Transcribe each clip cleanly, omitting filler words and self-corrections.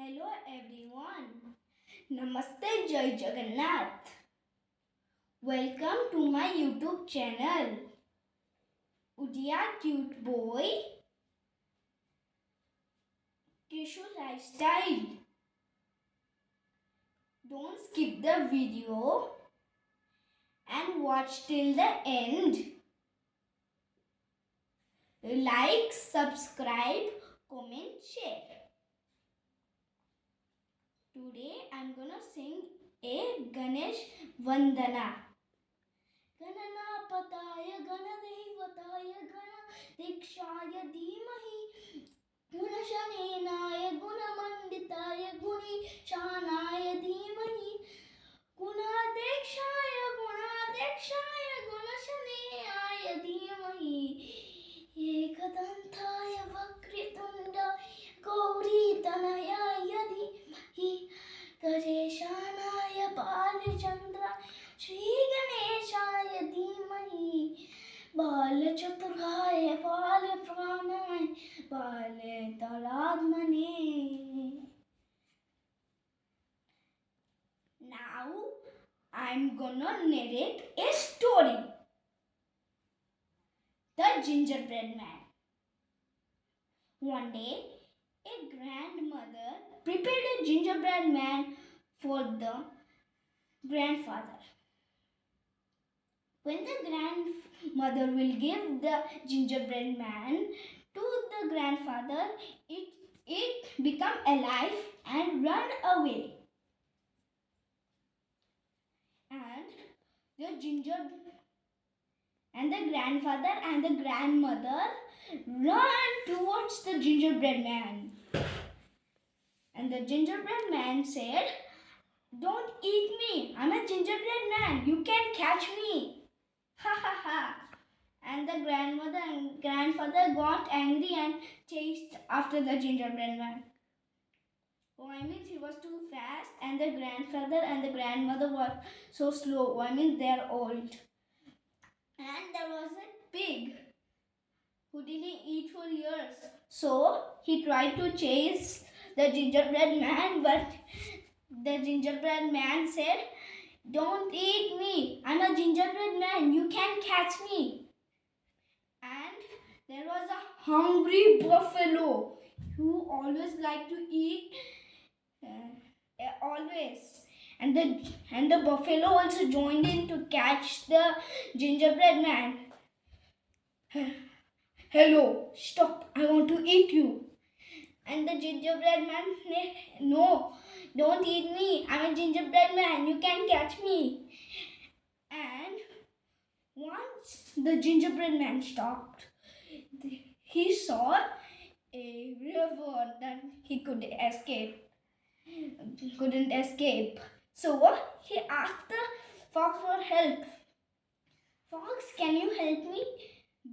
Hello everyone. Namaste Jai Jagannath. Welcome to my YouTube channel. Udiya Cute Boy Krishu Lifestyle. Don't skip the video and watch till the end. Like, subscribe, comment, share. Today I'm gonna sing a Ganesh Vandana. Gananapataya Ganadevataya Ganadikshaya Dhimahi Gunashanenaya Gunamanditaya Gunishanaya Dhimahi Gunadekshaya Gunashanenaya Dhimahi Ekadantaya Vakritunda Gauritanaya Dhimahi Ganeshanaya Balachandra Shri Ganeshaya Dhimahi Balachaturhaya Balapranaya Balataladmane. Now I'm gonna narrate a story. The Gingerbread Man. One day, a grandmother prepared a gingerbread man for the grandfather. When the grandmother will give the gingerbread man to the grandfather, it become alive and run away. And the grandfather and the grandmother run towards the gingerbread man. And the gingerbread man said, "Don't eat me. I'm a gingerbread man. You can't catch me." Ha ha ha. And the grandmother and grandfather got angry and chased after the gingerbread man. Oh, I mean, he was too fast, and the grandfather and the grandmother were so slow. I mean, they're old. And there was a pig who didn't eat for years. So he tried to chase the gingerbread man, but the gingerbread man said, "Don't eat me. I'm a gingerbread man. You can't catch me." And there was a hungry buffalo who always liked to eat, always. And the buffalo also joined in to catch the gingerbread man. "Hello, stop. I want to eat you." And the gingerbread man, "No, don't eat me. I'm a gingerbread man. You can't catch me." And once the gingerbread man stopped, he saw a river that he couldn't escape. So he asked the fox for help. "Fox, can you help me?"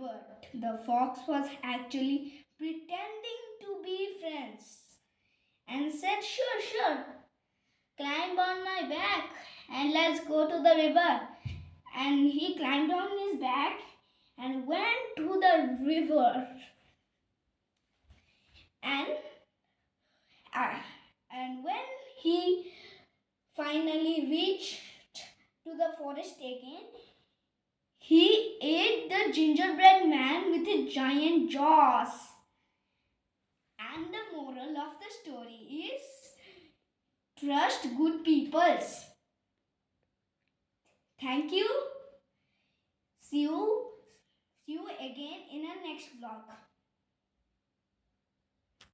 But the fox was actually pretending to be friends and said, Sure. Climb on my back and let's go to the river." And he climbed on his back and went to the river. And when he finally reached to the forest again, he ate the gingerbread man with his giant jaws. And the moral of the story is, trust good peoples. Thank you. See you again in our next vlog.